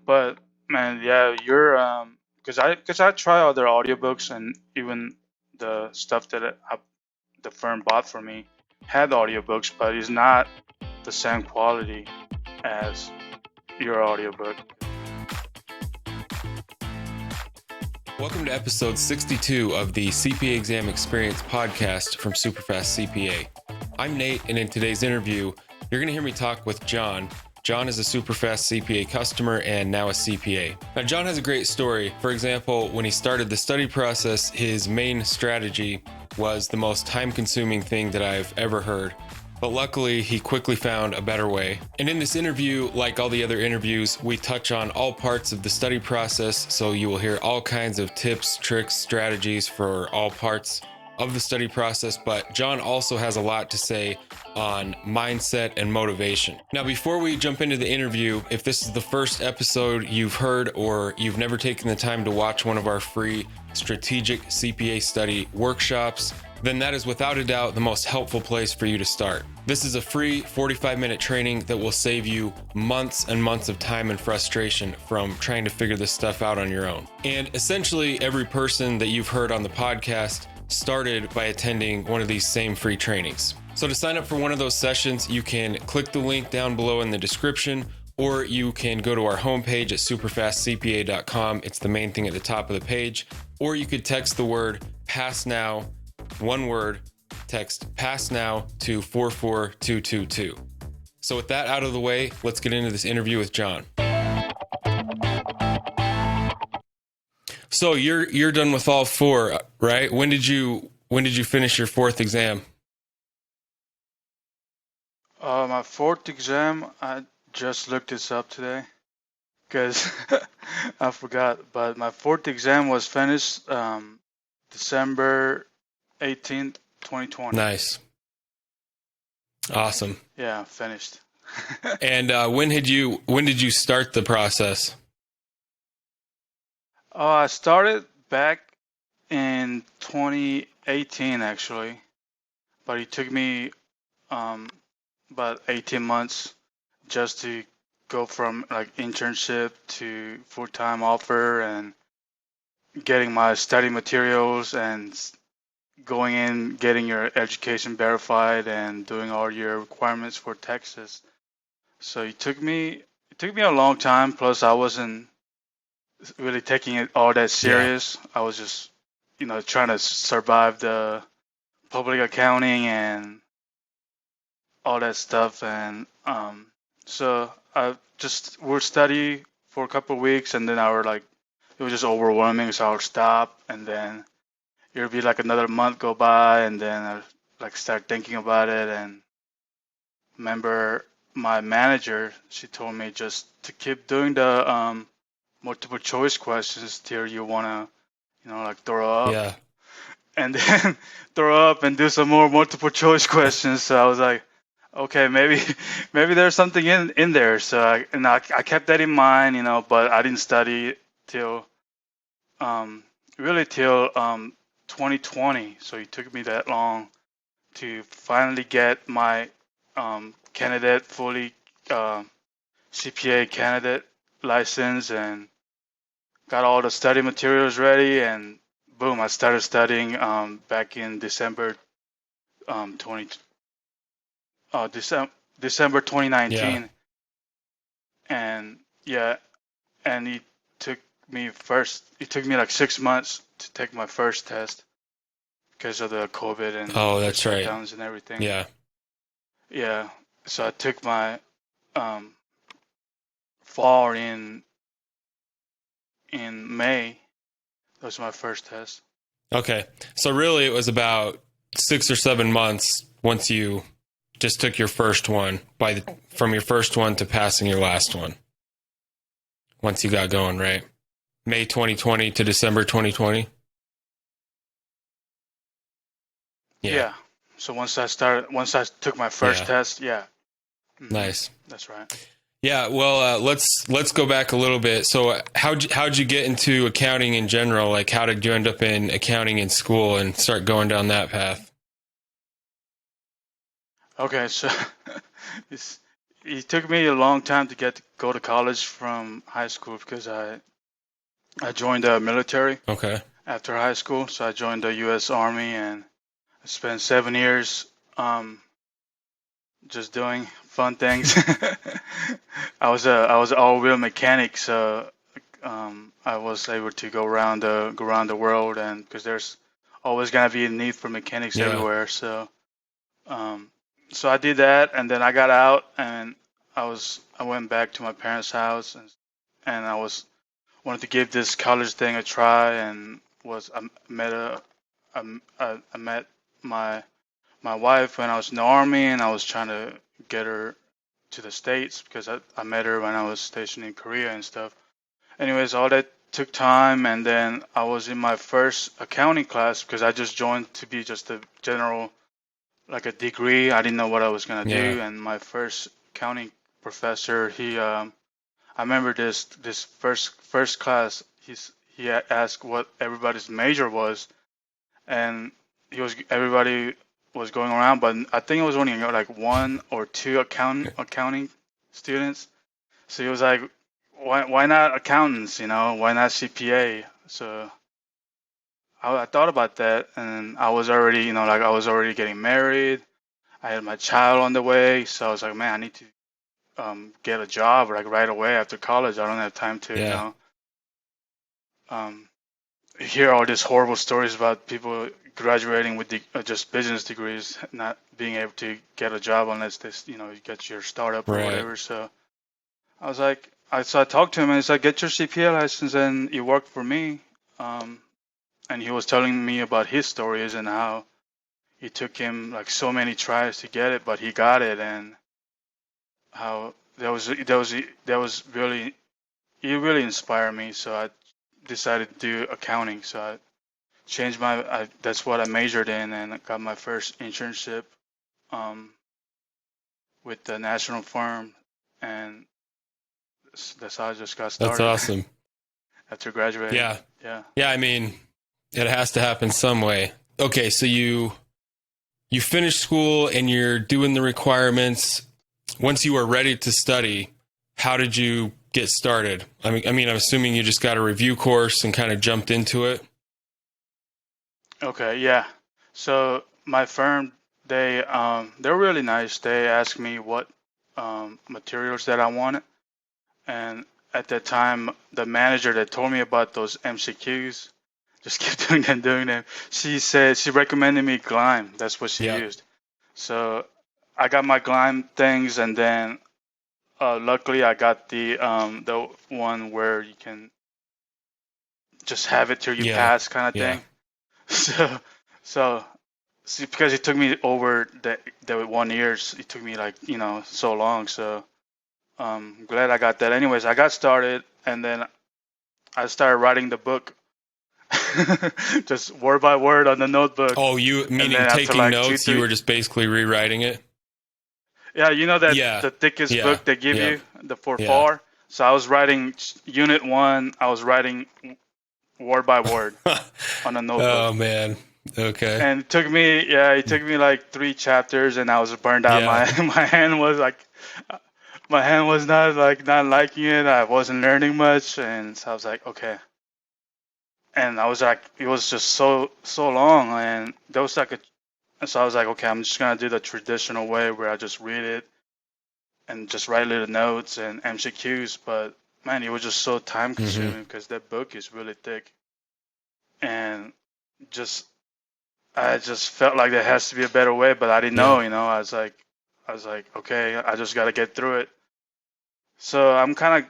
But man, yeah, you're because I try other audiobooks and even the stuff that the firm bought for me had audiobooks, but it's not the same quality as your audiobook. Welcome to episode 62 of the CPA Exam Experience podcast from SuperfastCPA. I'm Nate, and in today's interview, you're going to hear me talk with John. John is a SuperfastCPA customer and now a CPA. Now, John has a great story. For example, when he started the study process, his main strategy was the most time-consuming thing that I've ever heard. But luckily, he quickly found a better way. And in this interview, like all the other interviews, we touch on all parts of the study process, so you will hear all kinds of tips, tricks, strategies for all parts of the study process. But John also has a lot to say on mindset and motivation. Now, before we jump into the interview, if this is the first episode you've heard or you've never taken the time to watch one of our free strategic CPA study workshops, then that is without a doubt the most helpful place for you to start. This is a free 45-minute training that will save you months and months of time and frustration from trying to figure this stuff out on your own. And essentially, every person that you've heard on the podcast started by attending one of these same free trainings. So to sign up for one of those sessions, you can click the link down below in the description, or you can go to our homepage at SuperfastCPA.com. It's the main thing at the top of the page. Or you could text the word "pass now," one word, text "pass now" to 44222. So with that out of the way, let's get into this interview with John. So you're done with all four, right? When did you finish your fourth exam? My fourth exam, I just looked this up today because I forgot. But my fourth exam was finished December 18th, 2020. Nice. Awesome. Yeah, finished. And when did you start the process? I started back in 2018 actually, but it took me about 18 months just to go from like internship to full-time offer and getting my study materials and going in, getting your education verified and doing all your requirements for Texas. So it took me a long time, plus I wasn't really taking it all that serious. Yeah. I was just, trying to survive the public accounting and all that stuff. And so I just would study for a couple of weeks, and then it was just overwhelming, so I would stop, and then it would be like another month go by, and then I start thinking about it. And remember my manager, she told me just to keep doing the multiple choice questions till you want to, throw up. Yeah. And then throw up and do some more multiple choice questions. So I was like, okay, maybe there's something in there. So I kept that in mind, but I didn't study till 2020. So it took me that long to finally get my candidate fully CPA candidate license and got all the study materials ready, and boom, I started studying back in December 2019. Yeah. And it took me like 6 months to take my first test because of the COVID and that's right, shutdowns and everything. Yeah. So I took my fall in May. That was my first test. Okay. So really it was about 6 or 7 months once you just took your first one, from your first one to passing your last one. Once you got going, right? May 2020 to December 2020? Yeah. So once I took my first test, yeah. Mm-hmm. Nice. That's right. Yeah, well, let's go back a little bit. So how'd you get into accounting in general? Like, how did you end up in accounting in school and start going down that path? Okay, so it took me a long time to go to college from high school because I joined the military Okay. after high school. So I joined the U.S. Army and I spent 7 years just doing fun things. I was an all-wheel mechanic, so I was able to go around the world, and because there's always gonna be a need for mechanics Yeah. everywhere. Um, so I did that, and then I got out, and I went back to my parents' house, and wanted to give this college thing a try, and I met my my wife when I was in the army, and I was trying to get her to the States because I met her when I was stationed in Korea and stuff. Anyways, all that took time, and then I was in my first accounting class because I just joined to be just a general, like a degree. I didn't know what I was gonna Yeah. do, and my first accounting professor, I remember this first class, he asked what everybody's major was, and everybody was going around, but I think it was only like one or two accounting students. So he was like, why not accountants? Why not CPA? So I thought about that, and I was already, like I was already getting married. I had my child on the way, so I was like, man, I need to get a job like right away after college. I don't have time to, Yeah. um, hear all these horrible stories about people graduating with just business degrees, not being able to get a job unless you get your startup or Right. whatever. So I was like, so I talked to him and he's like, get your CPA license and you work for me. And he was telling me about his stories and how it took him like so many tries to get it, but he got it, and how that was really, it really inspired me. So I decided to do accounting. So I changed that's what I majored in, and I got my first internship um, with the national firm, and that's how I just got started. That's awesome. After graduating. Yeah. Yeah. Yeah. I mean, it has to happen some way. Okay. So you finish school and you're doing the requirements. Once you were ready to study, how did you get started? I mean, I'm assuming you just got a review course and kind of jumped into it. Okay, yeah. So my firm, they're really nice. They asked me what materials that I wanted, and at that time, the manager that told me about those MCQs, just keep doing them. She recommended me Gleim. That's what she used. So I got my Gleim things, and then luckily I got the one where you can just have it till you pass kind of thing. So see, because it took me over the 1 year, it took me like so long. So glad I got that. Anyways, I got started, and then I started writing the book, just word by word on the notebook. Oh, you meaning taking like notes? You were just basically rewriting it. Yeah, the thickest book they give you, the 4-4. So I was writing unit 1. I was writing word by word on a notebook. Oh man. Okay. And it took me like 3 chapters, and I was burned out. My hand was not liking it. I wasn't learning much, and so I was like, okay. And I was like, it was just so long, and there was so I was like, okay, I'm just gonna do the traditional way where I just read it and just write little notes and MCQs. But man, it was just so time consuming because that book is really thick, and I just felt like there has to be a better way, but I didn't know. I was like, okay, I just got to get through it. So I'm kind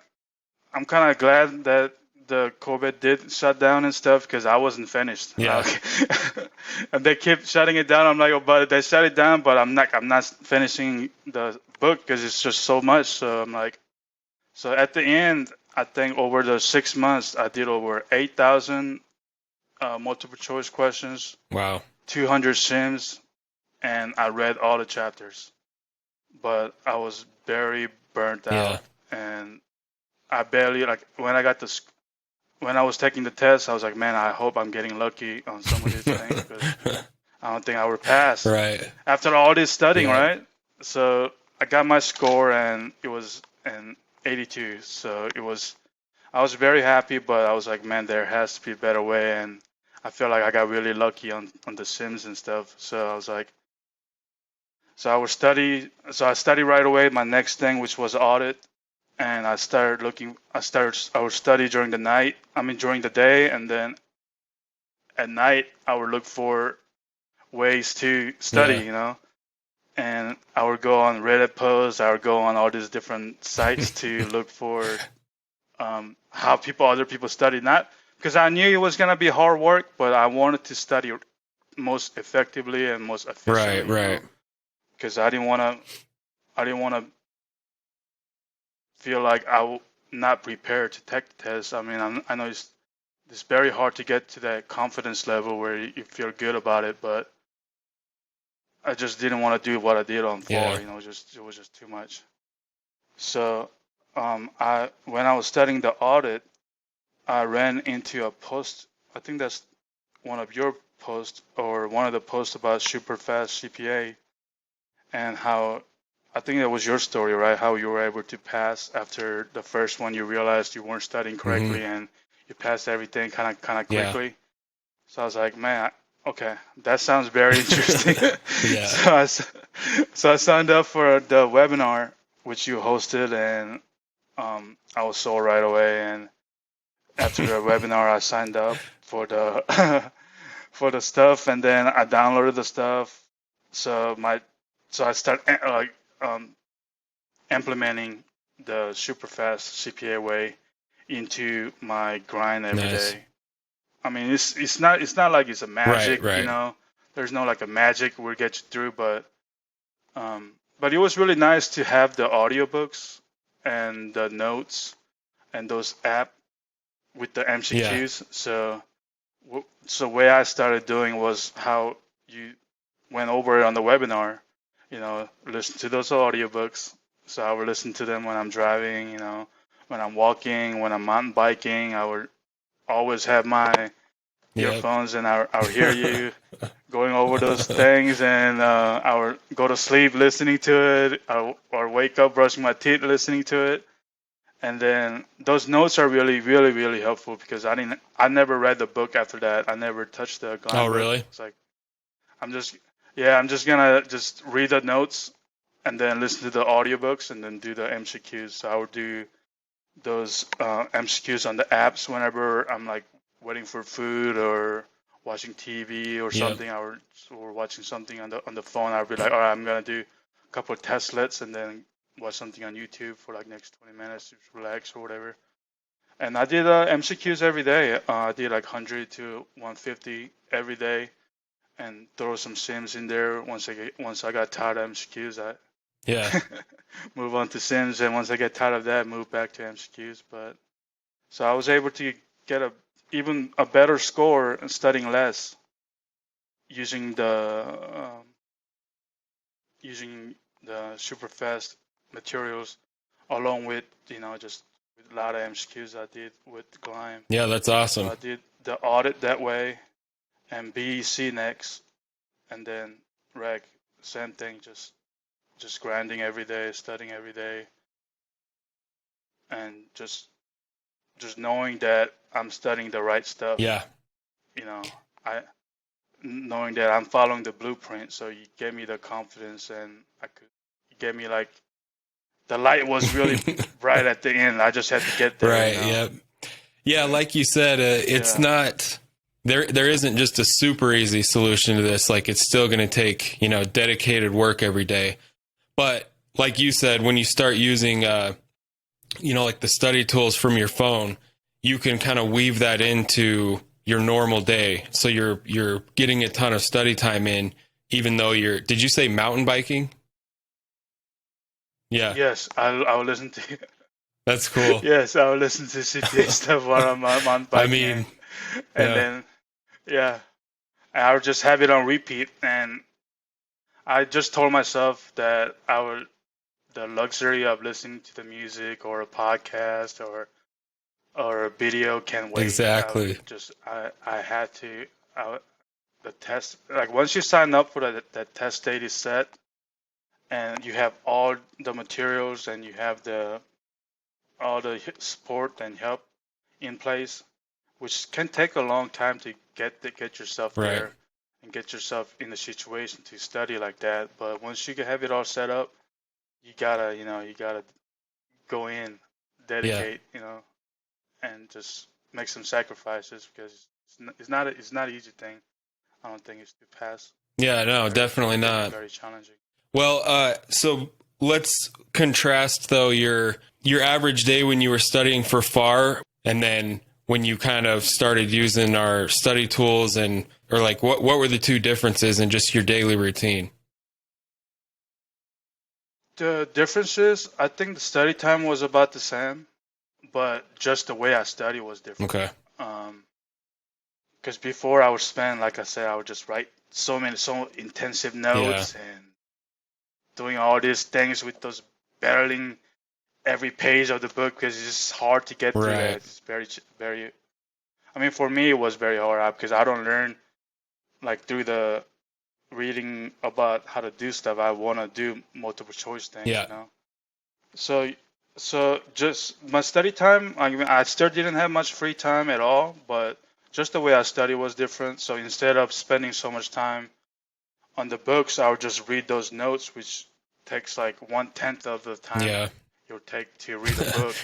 of glad that the COVID did shut down and stuff, because I wasn't finished. Yeah. And they kept shutting it down. I'm like, oh, but they shut it down, but I'm not finishing the book because it's just so much. So I'm like, so at the end, I think over the 6 months, I did over 8,000 multiple choice questions. Wow. 200 sims, and I read all the chapters, but I was very burnt out, and I barely when I was taking the test, I was like, man, I hope I'm getting lucky on some of these things, because I don't think I would pass. Right. After all this studying, right? So I got my score and it was an 82. So I was very happy, but I was like, man, there has to be a better way. And I feel like I got really lucky on the Sims and stuff. So I was like, so I studied right away my next thing, which was audit. And I would study during the night, during the day. And then at night, I would look for ways to study, Yeah. And I would go on Reddit posts. I would go on all these different sites to look for how other people study. Not because I knew it was gonna be hard work, but I wanted to study most effectively and most efficiently. Right. Because I didn't wanna feel like not prepared to take the test. I know it's very hard to get to that confidence level where you feel good about it, but I just didn't want to do what I did on floor. Yeah. It was just too much. So when I was studying the audit, I ran into a post. I think that's one of your posts or one of the posts about SuperfastCPA and how I think that was your story, right? How you were able to pass after the first one. You realized you weren't studying correctly and you passed everything kind of quickly. Yeah. So I was like, man, okay, that sounds very interesting. Yeah. So I signed up for the webinar which you hosted, and I was sold right away. And after the webinar, I signed up for the for the stuff, and then I downloaded the stuff. So I started implementing the Superfast CPA way into my grind every Nice. day. It's not like it's a magic, Right. There's no like a magic will get you through, but it was really nice to have the audiobooks and the notes and those app with the MCQs. So the way I started doing was how you went over it on the webinar. Listen to those audiobooks. So I would listen to them when I'm driving. When I'm walking, when I'm mountain biking. I would always have my earphones, and I would hear you going over those things, and I would go to sleep listening to it, or wake up brushing my teeth listening to it. And then those notes are really, really, really helpful because I never read the book after that. I never touched the gun. Oh, really? It's like I'm just gonna just read the notes and then listen to the audiobooks and then do the MCQs. So I would do those MCQs on the apps whenever I'm like waiting for food or watching TV or something, or watching something on the phone. I'd be like, all right, I'm gonna do a couple of testlets and then watch something on YouTube for like next 20 minutes to relax or whatever. And I did MCQs every day. I did like 100 to 150 every day, and throw some Sims in there. Once I got tired of MCQs, I move on to Sims, and once I get tired of that, move back to MCQs. But so I was able to get even a better score and studying less using the super fast materials, along with just with a lot of MCQs I did with Gleim. Yeah, that's awesome. So I did the audit that way, and BEC next, and then reg, same thing, just grinding every day, studying every day, and just knowing that I'm studying the right stuff. Yeah. Knowing that I'm following the blueprint, so you gave me the confidence, and you gave me like the light was really bright at the end. I just had to get there. Right. Yep. Yeah. Like you said, it's not. There isn't just a super easy solution to this. Like, it's still going to take, dedicated work every day. But like you said, when you start using, like the study tools from your phone, you can kind of weave that into your normal day. So you're getting a ton of study time in, even though did you say mountain biking? Yeah. Yes. I'll listen to it. That's cool. Yes. I'll listen to CPA stuff while I'm on biking. Then I would just have it on repeat, and I just told myself that the luxury of listening to the music or a podcast or a video can wait. Exactly. I had to. The test, like once you sign up for that test date is set, and you have all the materials and you have all the support and help in place, which can take a long time to get yourself Right. there and get yourself in a situation to study like that. But once you have it all set up, you gotta go in, Yeah. dedicate, and just make some sacrifices because it's not an easy thing. I don't think it's to pass. Yeah, no, Very, definitely very, not. very challenging. Well, so let's contrast though your average day when you were studying for FAR and then when you kind of started using our study tools or like what were the two differences in just your daily routine? The differences, I think the study time was about the same, but just the way I study was different. Okay. Because before I would spend, like I said, I would just write so intensive notes and doing all these things with those battling every page of the book because it's just hard to get through that. It's very. I mean, for me, it was very hard because I don't learn like through the reading about how to do stuff. I want to do multiple choice things, So just my study time, I mean, I still didn't have much free time at all, but just the way I study was different. So instead of spending so much time on the books, I would just read those notes, which takes like 1/10 of the time it would take to read a book.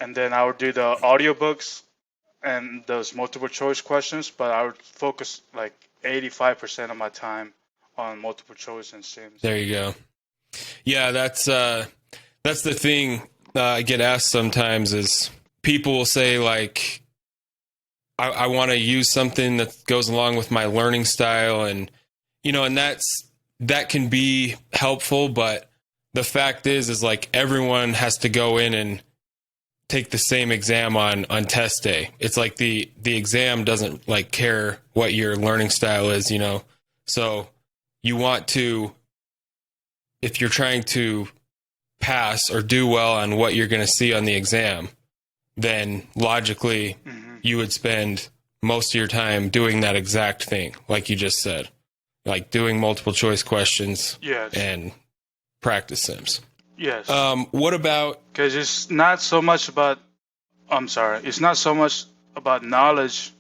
And then I would do the audiobooks and those multiple choice questions, but I would focus like 85% of my time on multiple choice and sims. There you go. Yeah, that's the thing I get asked sometimes is people will say like, I want to use something that goes along with my learning style. And, and that can be helpful. But the fact is like everyone has to go in and take the same exam on test day. It's like the exam doesn't like care what your learning style is, So you want to, if you're trying to pass or do well on what you're going to see on the exam, then logically you would spend most of your time doing that exact thing, like you just said, like doing multiple choice questions and practice sims. Yes. What about? Because it's not so much about. I'm sorry. It's not so much about knowledge.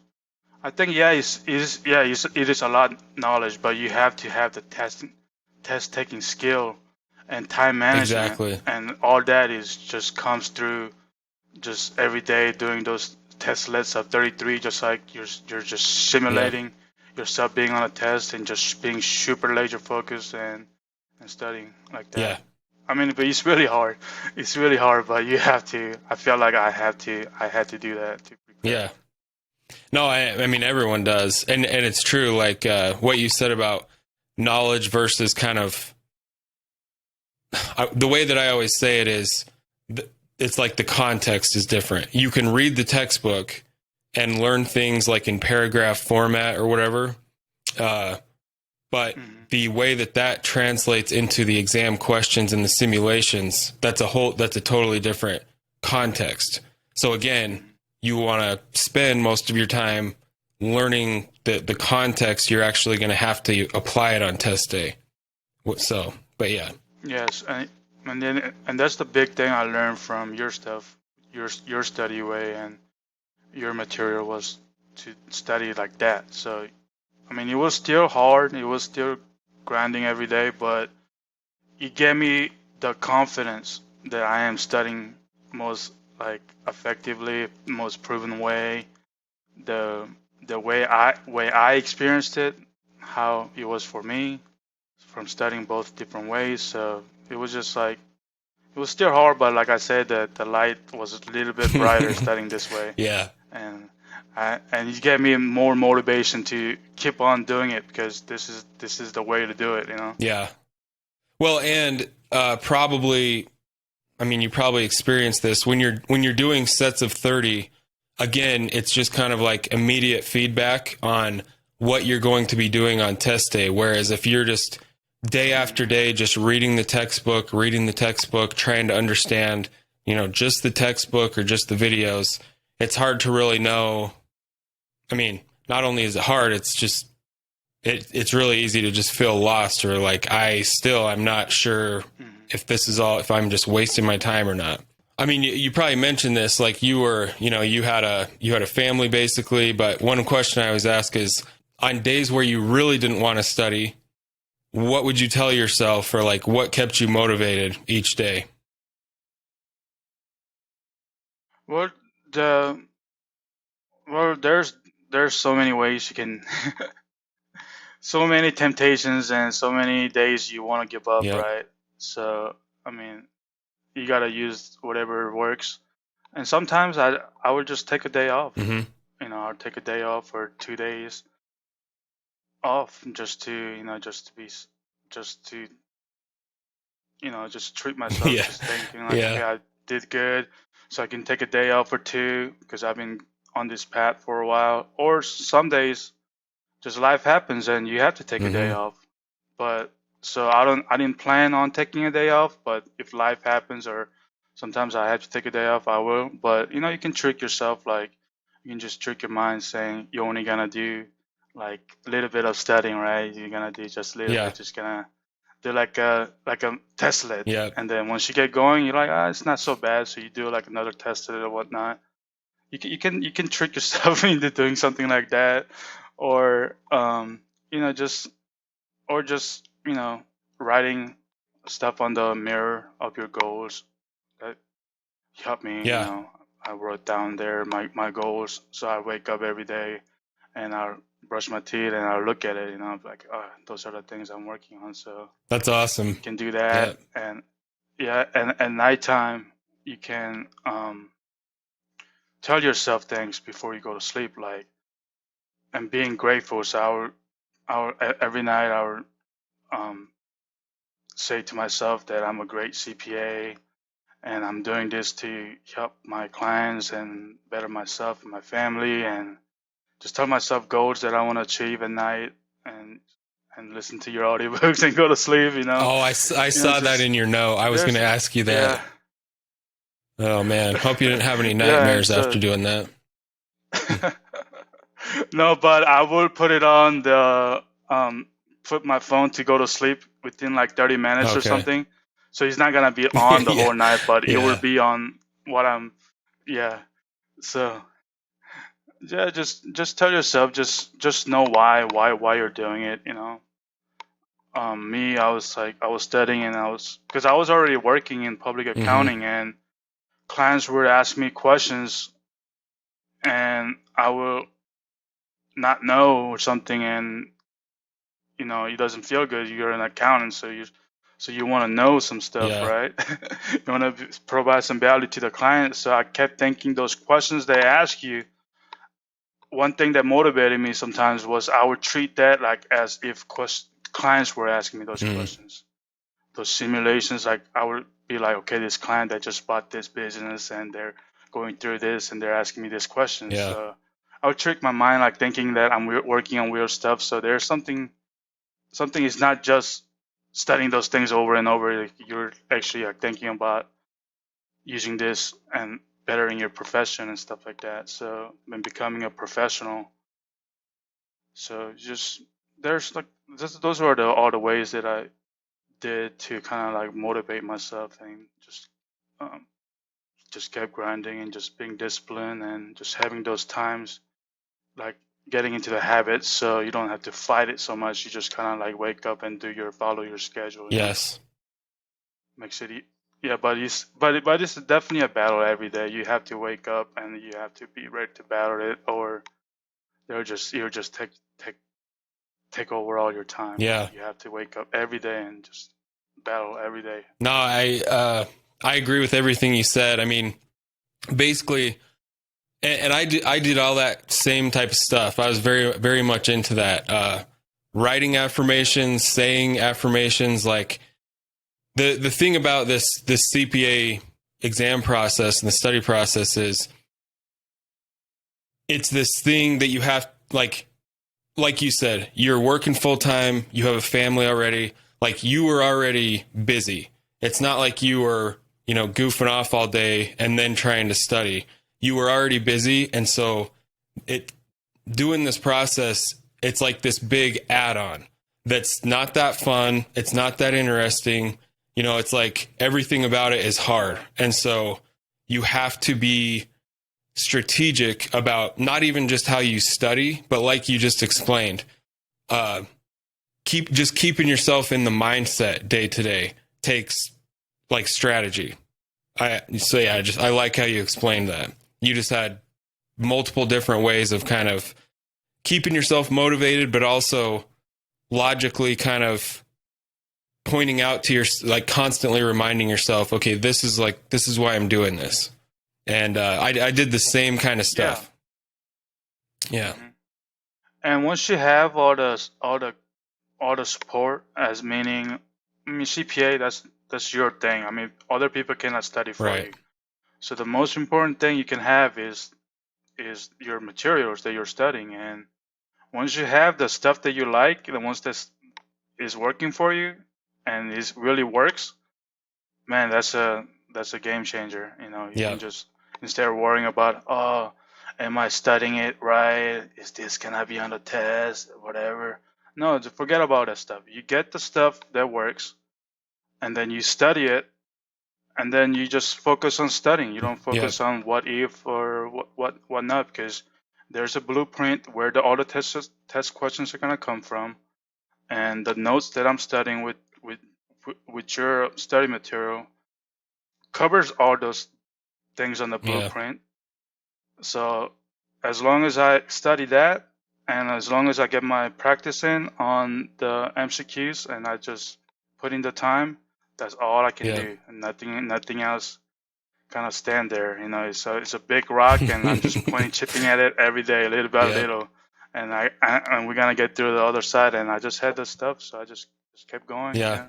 I think it is a lot knowledge, but you have to have the test taking skill and time management. Exactly. And all that just comes through just every day doing those test lists of 33, just like you're just simulating yourself being on a test and just being super laser focused and studying like that. Yeah. I mean, but it's really hard. It's really hard, but you have to. I feel like I had to do that to prepare. Yeah. No, I mean everyone does, and it's true. Like what you said about knowledge versus kind of the way that I always say it is, it's like the context is different. You can read the textbook and learn things like in paragraph format or whatever, but the way that translates into the exam questions and the simulations, that's a totally different context. So again, you want to spend most of your time learning the context you're actually going to have to apply it on test day. So, but yeah. Yes, and that's the big thing I learned from your stuff, your study way, and your material was to study like that. So, I mean, it was still hard. It was still grinding every day, but it gave me the confidence that I am studying most like effectively, most proven way, the way I experienced it, how it was for me from studying both different ways. So it was just like, it was still hard, but like I said, the light was a little bit brighter studying this way. Yeah. And it gave me more motivation to keep on doing it because this is the way to do it, Yeah. Well, and probably, I mean, you probably experienced this when you're doing sets of 30. Again, it's just kind of like immediate feedback on what you're going to be doing on test day. Whereas if you're just day after day, just reading the textbook, trying to understand, just the textbook or just the videos, it's hard to really know. I mean, not only is it hard, it's just it's really easy to just feel lost, or like I'm not sure if this is all, if I'm just wasting my time or not. I mean, you probably mentioned this, like you had a family basically, but one question I always ask is, on days where you really didn't want to study, what would you tell yourself, or like what kept you motivated each day? Well, the well, there's so many ways you can, so many temptations and so many days you want to give up, Yeah. right? So I mean, you gotta use whatever works. And sometimes I would just take a day off. Mm-hmm. I'd take a day off or 2 days off just to just to just treat myself, Yeah. just thinking like, Yeah. okay, I did good, so I can take a day off or two because I've been on this path for a while. Or some days, just life happens and you have to take a day Mm-hmm. off. But so I didn't plan on taking a day off, but if life happens or sometimes I have to take a day off, I will. But you can trick yourself, like you can just trick your mind saying you're only gonna do like a little bit of studying, right? You're gonna do just a little Yeah. bit, just gonna do like a testlet, Yeah. and then once you get going, you're like, it's not so bad. So you do like another testlet or whatnot. You can trick yourself into doing something like that, or just writing stuff on the mirror of your goals that help me. Yeah. I wrote down there my goals, so I wake up every day and I'll brush my teeth and I'll look at it. Like, those are the things I'm working on. So That's awesome. you can do Yeah. that, and yeah, and at nighttime you can tell yourself things before you go to sleep, like, and being grateful. So every night I would um, say to myself that I'm a great CPA and I'm doing this to help my clients and better myself and my family, and just tell myself goals that I want to achieve at night, and listen to your audiobooks and go to sleep. Oh, I saw that Just in your note. I was going there's to ask you that. yeah. Oh man, hope you didn't have any Yeah, nightmares after doing that. no, but I will put it on the put my phone to go to sleep within like 30 minutes or Okay. something. So it's not gonna be on the Yeah. whole night, but it will Yeah. be on what I'm. Yeah. So yeah, just tell yourself, just know why you're doing it. Me, I was studying and because I was already working in public Mm-hmm. accounting, and clients would ask me questions and I will not know or something, and it doesn't feel good. You're an accountant, so you want to know some stuff, Yeah. right? You want to provide some value to the client. So I kept thinking those questions they ask you. One thing that motivated me sometimes was I would treat that like as if clients were asking me those Mm-hmm. questions, those simulations. Like I would be like, okay, this client that just bought this business and they're going through this and they're asking me this question. Yeah. So I would trick my mind like thinking that I'm working on weird stuff. So there's something is not just studying those things over and over. Like, you're actually like thinking about using this and bettering your profession and stuff like that. So when becoming a professional, so just there's like those are all the ways that I did to kind of like motivate myself, and um, just kept grinding and just being disciplined and just having those times, like getting into the habit so you don't have to fight it so much. You just kind of like wake up and follow your schedule. Yes. Makes it yeah, but it's definitely a battle every day. You have to wake up and you have to be ready to battle it, or you'll just take over all your time. Yeah. Like you have to wake up every day and just battle every day. No, I agree with everything you said. I mean, basically, and I did all that same type of stuff. I was very, very much into that. Writing affirmations, saying affirmations. Like the thing about this CPA exam process and the study process is it's this thing that you have, like you said, you're working full time, you have a family already, like you were already busy. It's not like you were, goofing off all day and then trying to study. You were already busy. And so doing this process, it's like this big add-on that's not that fun. It's not that interesting. You know, it's like everything about it is hard. And so you have to be strategic about not even just how you study, but like you just explained, keeping yourself in the mindset day to day takes like strategy. I like how you explained that. You just had multiple different ways of kind of keeping yourself motivated, but also logically kind of pointing out to your, like constantly reminding yourself, okay, this is why I'm doing this. And I did the same kind of stuff. Yeah. Mm-hmm. And once you have all the support, as meaning, I mean, CPA, that's your thing. I mean, other people cannot study for Right. you. So the most important thing you can have is your materials that you're studying. And once you have the stuff that you like, the ones that is working for you, and it really works, man, that's a game changer. You know, you Yeah. can just, instead of worrying about, oh, am I studying it right? Is this gonna be on the test? Whatever. No, just forget about that stuff. You get the stuff that works, and then you study it, and then you just focus on studying. You don't Yeah. focus on what if or what not, because there's a blueprint where all the test questions are gonna come from, and the notes that I'm studying with your study material covers all those things on the Yeah. blueprint. So as long as I study that, and as long as I get my practice in on the MCQs, and I just put in the time, that's all I can Yeah. do, and nothing else kind of stand there. You know, it's a big rock, and I'm just chipping at it every day, little by Yeah. little, and and we're gonna get through the other side. And I just had the stuff, so I just kept going. Yeah. Yeah.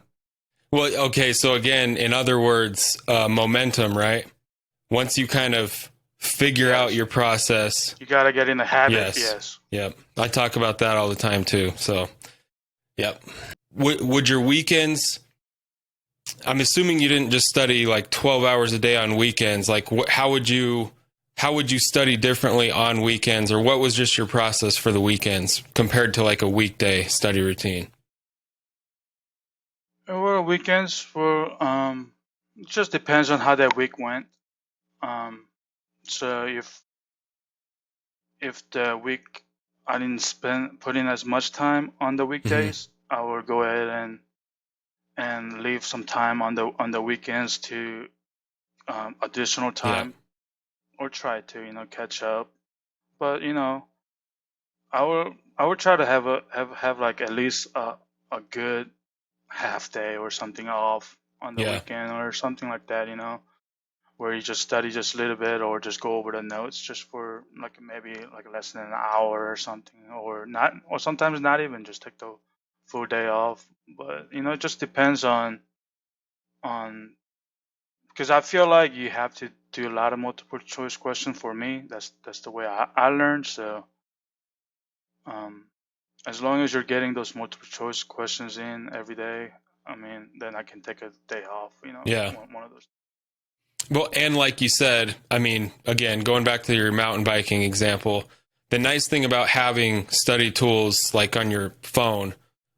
Well, okay. So again, in other words, momentum, right? Once you kind of figure Yes. out your process. You gotta get in the habit. Yes. Yes. Yep. I talk about that all the time too. So, yep. Would your weekends, I'm assuming you didn't just study like 12 hours a day on weekends. Like how would you study differently on weekends, or what was just your process for the weekends compared to like a weekday study routine? Well, weekends for it just depends on how that week went. Um, so if the week I didn't put in as much time on the weekdays, I will go ahead and leave some time on the weekends to additional time, or try to catch up. But I will try to have like at least a good half day or something off on the Yeah. weekend or something like that, where you just study just a little bit, or just go over the notes just for like maybe like less than an hour or something, or not, or sometimes not even, just take the full day off. But it just depends on because I feel like you have to do a lot of multiple choice questions. For me, that's the way I learned. So um, as long as you're getting those multiple choice questions in every day, I mean, then I can take a day off. Yeah. One of those. Well, and like you said, I mean, again, going back to your mountain biking example, the nice thing about having study tools like on your phone,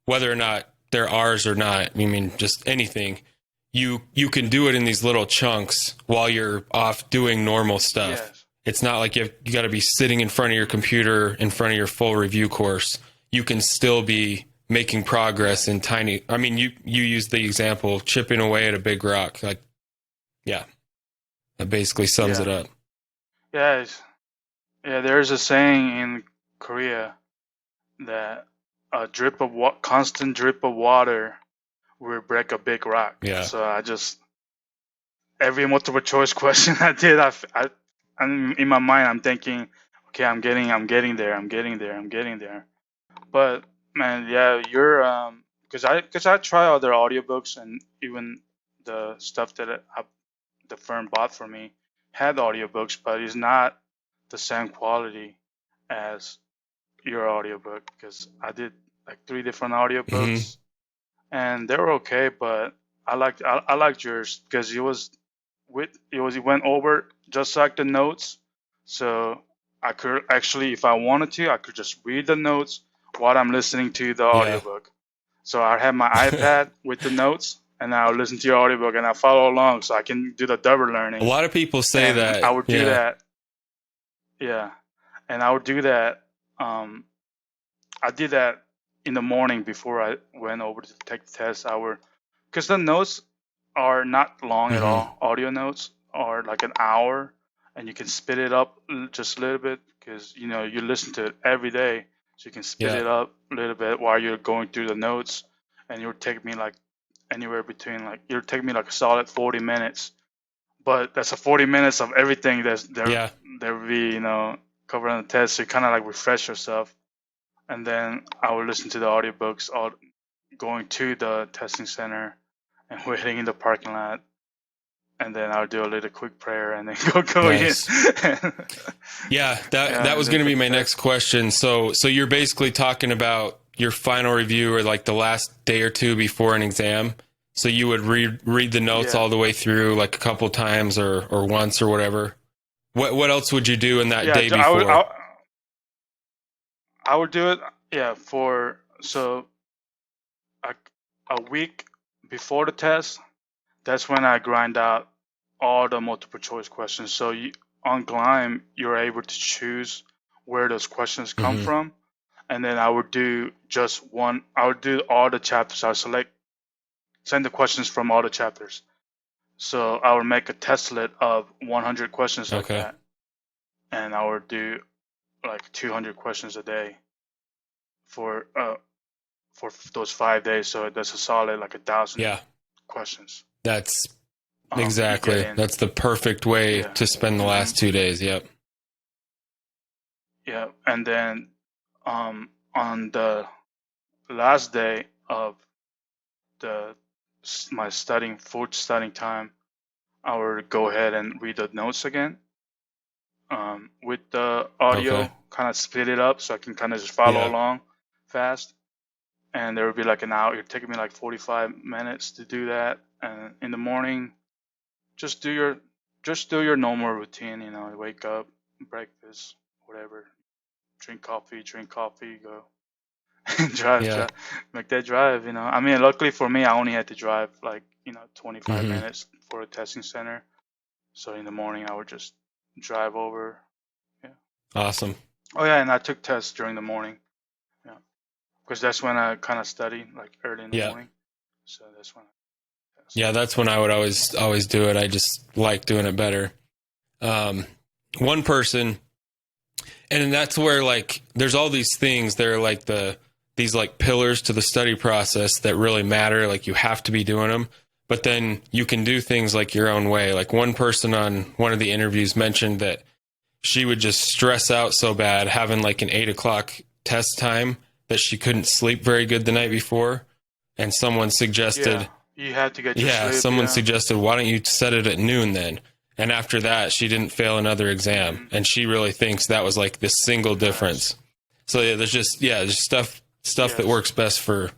whether or not they're ours or not, I mean, just anything, you can do it in these little chunks while you're off doing normal stuff. Yes. It's not like you got to be sitting in front of your computer in front of your full review course. You can still be making progress in tiny. I mean, you used the example of chipping away at a big rock. Like, yeah, that basically sums it up. Yes. Yeah, there's a saying in Korea that a constant drip of water will break a big rock. Yeah. So I just, every multiple choice question I did, I'm in my mind, I'm thinking, okay, I'm getting there. But man, yeah, you're because I try other audiobooks, and even the stuff that the firm bought for me had audiobooks, but it's not the same quality as your audiobook, because I did like 3 different audiobooks, and they were okay, but I liked yours because it went over just like the notes, so I could actually, if I wanted to, I could just read the notes while I'm listening to the Yeah. audiobook. So I have my iPad with the notes, and I'll listen to your audiobook, and I follow along, so I can do the double A learning. lot of people say And I that. would do Yeah. that, yeah. And I would do that. I did that in the morning before I went over to take the test. Because the notes are not long at Hmm. all. Audio notes are like an hour, and you can speed it up just a little bit because you listen to it every day, so you can speed Yeah. it up a little bit while you're going through the notes, and it would take me like anywhere between like it would take me like a solid 40 minutes. But that's a 40 minutes of everything Yeah. there will be covered on the test, so you kind of like refresh yourself. And then I would listen to the audiobooks all going to the testing center and waiting in the parking lot, and then I would do a little quick prayer and then go in. Nice. Yeah, that Yeah, and was then going to be take my the next test. question. So you're basically talking about your final review or like the last day or two before an exam. So you would read the notes Yeah, all the way through like a couple times or once or whatever. What else would you do in that yeah. day before? I would do it. Yeah, for so a, a week before the test. That's when I grind out all the multiple choice questions. So on Gleim, you're able to choose where those questions come Hmm. from, and then I would do just one. I would do all the chapters. I would send the questions from all the chapters. So I would make a testlet of 100 questions like Okay. that, and I would do like 200 questions a day for uh for those 5 days. So that's a solid like 1,000 Yeah, questions. that's You get exactly. in. That's the perfect way Yeah. to spend the Hmm. last 2 days. Yep. Yeah, and then on the last day of the my full studying time, I would go ahead and read the notes again with the Okay. audio, kind of split it up so I can kind of just follow Yeah. along fast. And there would be like an hour. It'd take me like 45 minutes to do that. And in the morning, just do your just do your normal routine. Wake up, breakfast, whatever, drink coffee, go drive, Yeah. drive, make that drive. I mean, luckily for me, I only had to drive like 25 Hmm. minutes for a testing center. So in the morning, I would just drive over. Yeah. Awesome. Oh yeah, and I took tests during the morning. Yeah, because that's when I kind of study, like early in the Yeah. morning. So that's when I test. Yeah, that's when I would always do it. I just like doing it better. Um, one person, and that's where like there's all these things. They're like these like pillars to the study process that really matter. Like you have to be doing them, but then you can do things like your own way. Like one person on one of the interviews mentioned that she would just stress out so bad having like an 8 o'clock test time that she couldn't sleep very good the night before, and someone Yeah, suggested. you have to get your Yeah, sleep. someone Yeah. suggested, why don't you set it at noon then? And after that, she didn't fail another exam. Hmm. And she really thinks that was like the single Nice. difference. So yeah, there's stuff that Yes, works best for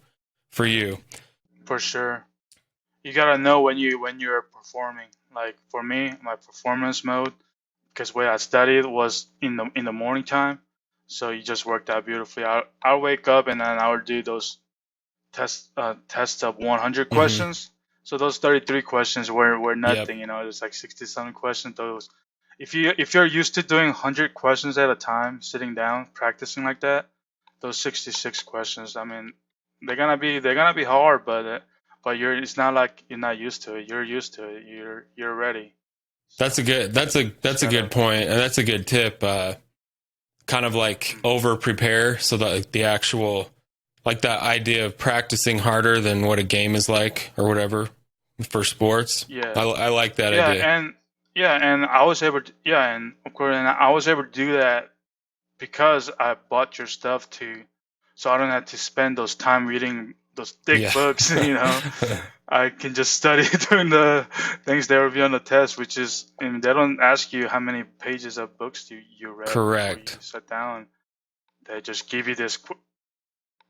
you. for sure. You gotta know when you're performing. Like for me, my performance mode, because where I studied was in the morning time, so you just worked out beautifully. I'll wake up and then I would do those tests of 100 Hmm. questions. So those 33 questions were Yep. nothing. It's like 60 something questions. Those if you're used to doing 100 questions at a time, sitting down practicing like that, those 66 questions. I mean, they're gonna be hard, but it's not like you're not used to it. You're used to it. You're ready. So That's just a good gotta. point, and that's a good tip. Kind of like over prepare so that the actual like that idea of practicing harder than what a game is like or whatever for sports. Yeah. I like that Yeah, idea. and I was able to, yeah, and of course, and I was able to do that because I bought your stuff too, so I don't have to spend those time reading those thick Yeah. books. I can just study during the things that will be on the test, which is, and they don't ask you how many pages of books you read before you Correct. sit down. They just give you these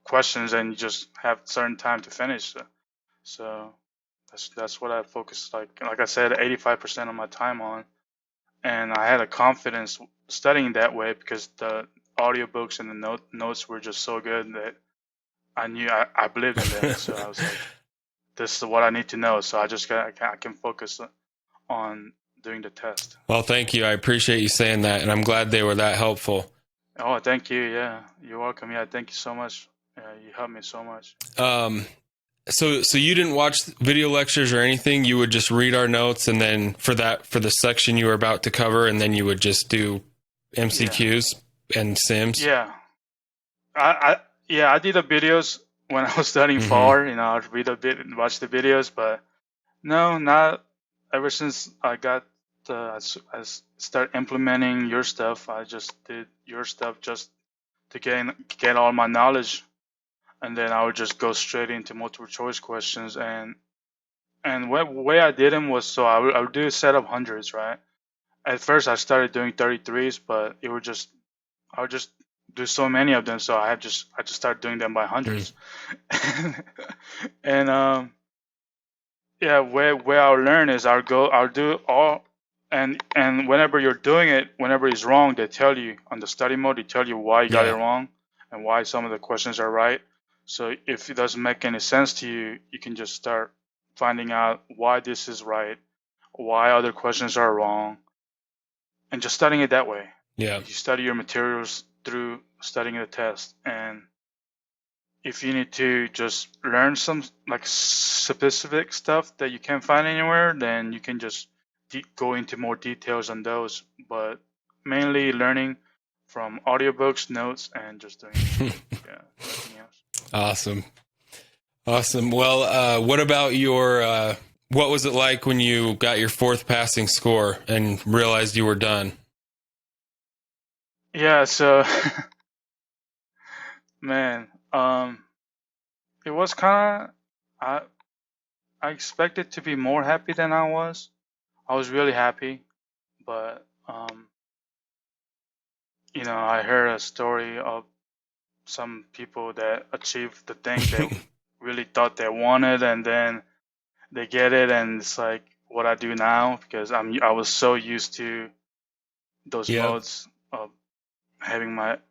questions, and you just have certain time to finish. So that's what I focused, like I said, 85% of my time on, and I had a confidence studying that way because the audiobooks and the notes were just so good that I believed in them. So I was like, this is what I need to know. So I can focus on doing the test. Well, thank you. I appreciate you saying that, and I'm glad they were that helpful. Oh, thank you. Yeah, you're welcome. Yeah, thank you so much. You helped me so much. So you didn't watch video lectures or anything? You would just read our notes, and then for the section you were about to cover, and then you would just do MCQs and Sims? Yeah. I did the videos when I was studying forward. I'd read a bit and watch the videos, but no, not ever since I start implementing your stuff. I just did your stuff just to get all my knowledge, and then I would just go straight into multiple choice questions. And way I did them was, so I would do a set of hundreds, right? At first I started doing 33s, but I would just do so many of them, so I just started doing them by hundreds. And yeah, where I'll learn is I'll do all, and whenever you're doing it, whenever it's wrong, they tell you on the study mode, they tell you why you got it wrong and why some of the questions are right. So if it doesn't make any sense to you, you can just start finding out why this is right, why other questions are wrong, and just studying it that way. Yeah. You study your materials through studying the test, and if you need to just learn some like specific stuff that you can't find anywhere, then you can just go into more details on those. But mainly learning from audiobooks, notes, and just doing yeah, nothing else. Awesome. Well, what about what was it like when you got your 4th passing score and realized you were done? Yeah, so man, it was kind of I expected to be more happy than I was. I was really happy, but I heard a story of some people that achieved the thing they really thought they wanted, and then they get it, and it's like what I do now, because I was so used to those modes of having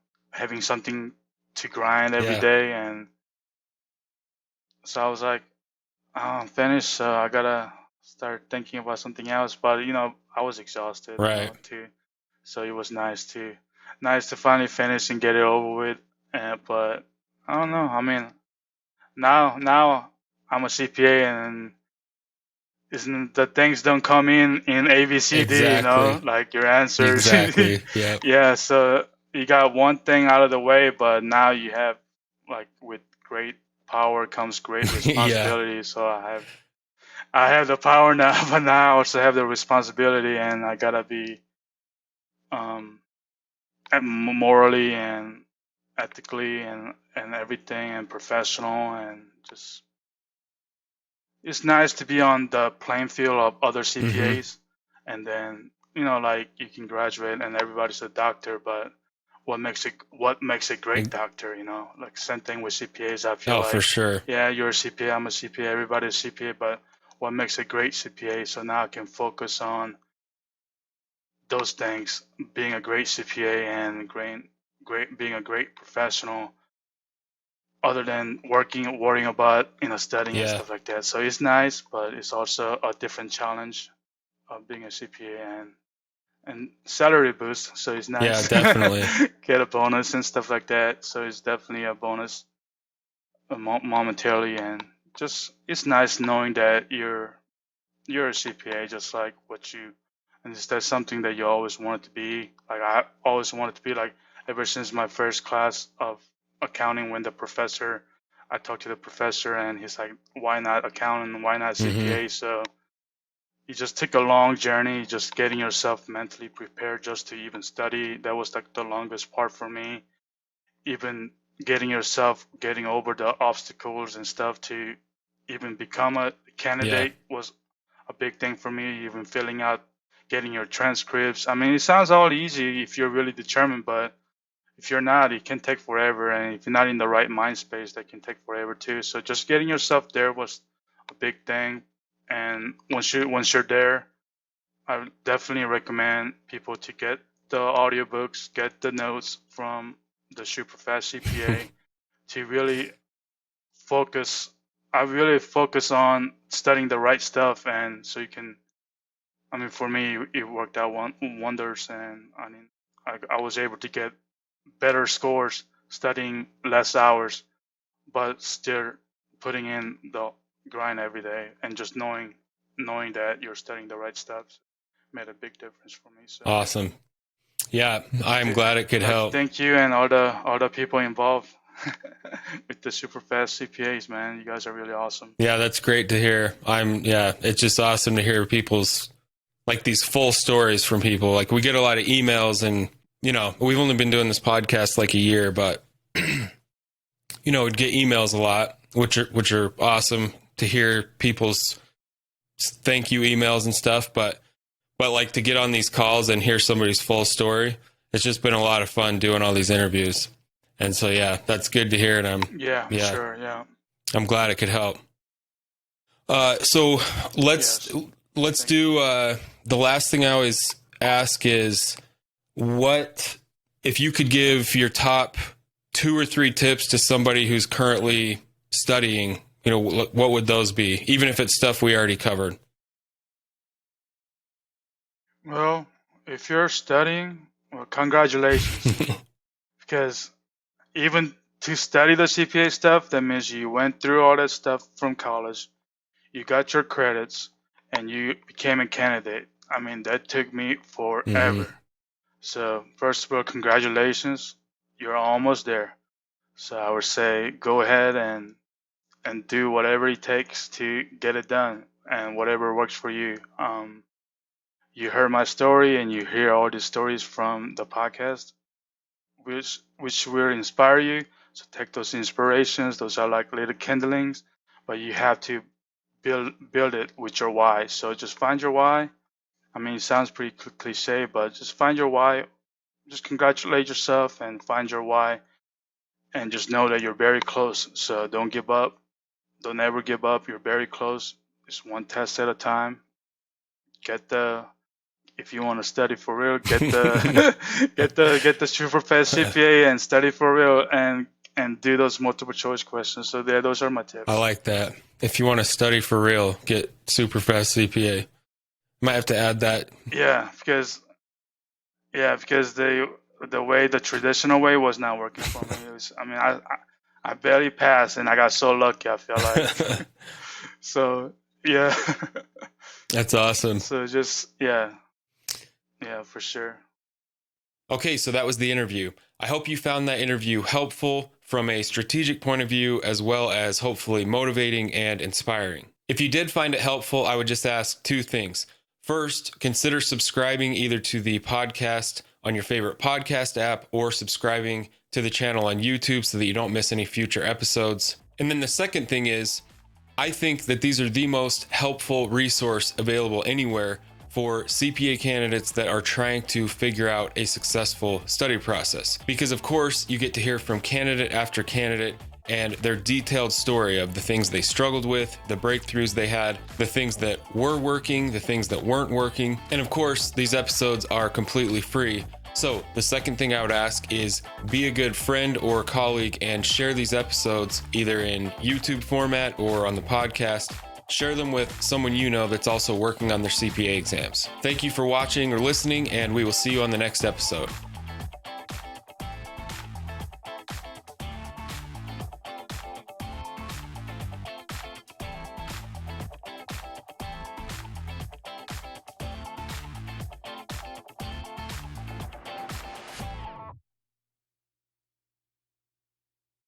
something to grind every day, and so I was like, oh, I'm finished, so I gotta start thinking about something else. But I was exhausted, too, so it was nice to finally finish and get it over with. But I don't know. I mean, now I'm a CPA, and isn't the things don't come in ABCD, Exactly. like your answers. Exactly. Yeah. Yeah. So you got one thing out of the way, but now you have, like, with great power comes great responsibility. So I have the power now, but now I also have the responsibility, and I gotta be um morally and ethically and everything, and professional, and just it's nice to be on the playing field of other CPAs. And then like, you can graduate and everybody's a doctor, but what makes a great doctor? Like, same thing with CPAs. I feel like, for sure. Yeah, you're a CPA, I'm a CPA, everybody's a CPA, but what makes a great CPA? So now I can focus on those things, being a great CPA and being a great professional, other than worrying about studying and stuff like that. So it's nice, but it's also a different challenge of being a CPA, and salary boost. So it's nice. Yeah, definitely. Get a bonus and stuff like that. So it's definitely a bonus momentarily, and just it's nice knowing that you're a CPA, just like what you, and that's something that you always wanted to be. Like, I always wanted to be, like, ever since my first class of accounting, when I talked to the professor, and he's like, why not accounting? Why not CPA? So you just took a long journey, just getting yourself mentally prepared just to even study. That was like the longest part for me. Even getting over the obstacles and stuff to even become a candidate was a big thing for me. Even filling out, getting your transcripts. I mean, it sounds all easy if you're really determined, but if you're not, it can take forever. And if you're not in the right mind space, that can take forever too. So just getting yourself there was a big thing. And once you're there, I would definitely recommend people to get the audiobooks, get the notes from the SuperFast CPA to really focus. I really focus on studying the right stuff, and so you can. I mean, for me, it worked out wonders, and I mean, I was able to get better scores studying less hours, but still putting in the grind every day, and just knowing that you're studying the right stuff made a big difference for me. So Awesome. Yeah, I'm glad it could help. Thank you and all the people involved with the SuperFast CPAs, man. You guys are really awesome. Yeah, that's great to hear. It's just awesome to hear people's like these full stories from people. Like we get a lot of emails, and we've only been doing this podcast like a year, but we'd get emails a lot, which are awesome to hear people's thank you emails and stuff, but like to get on these calls and hear somebody's full story, it's just been a lot of fun doing all these interviews. And so, yeah, that's good to hear. And I'm glad it could help. So let's do, the last thing I always ask is what, if you could give your top 2 or 3 tips to somebody who's currently studying, what would those be? Even if it's stuff we already covered. Well, if you're studying, well, congratulations. Because even to study the CPA stuff, that means you went through all that stuff from college, you got your credits, and you became a candidate. I mean, that took me forever. Mm-hmm. So, first of all, congratulations. You're almost there. So I would say go ahead and do whatever it takes to get it done, and whatever works for you. You heard my story, and you hear all the stories from the podcast, which will inspire you. So take those inspirations. Those are like little kindlings, but you have to build it with your why. So just find your why. I mean, it sounds pretty cliche, but just find your why. Just congratulate yourself and find your why, and just know that you're very close. So don't give up. Don't ever give up. You're very close. It's one test at a time. If you want to study for real, get the get the SuperFast CPA and study for real, and do those multiple choice questions. So those are my tips. I like that. If you want to study for real, get SuperFast CPA. Might have to add that. Yeah, because the traditional way was not working for me. I barely passed, and I got so lucky, I feel like. So yeah. That's awesome. So just yeah, for sure. Okay, so that was the interview. I hope you found that interview helpful from a strategic point of view, as well as hopefully motivating and inspiring. If you did find it helpful, I would just ask 2 things. First, consider subscribing either to the podcast on your favorite podcast app or subscribing to the channel on YouTube so that you don't miss any future episodes. And then the second thing is, I think that these are the most helpful resource available anywhere for CPA candidates that are trying to figure out a successful study process. Because of course, you get to hear from candidate after candidate and their detailed story of the things they struggled with, the breakthroughs they had, the things that were working, the things that weren't working. And of course, these episodes are completely free. So the second thing I would ask is be a good friend or colleague and share these episodes either in YouTube format or on the podcast. Share them with someone you know that's also working on their CPA exams. Thank you for watching or listening, and we will see you on the next episode.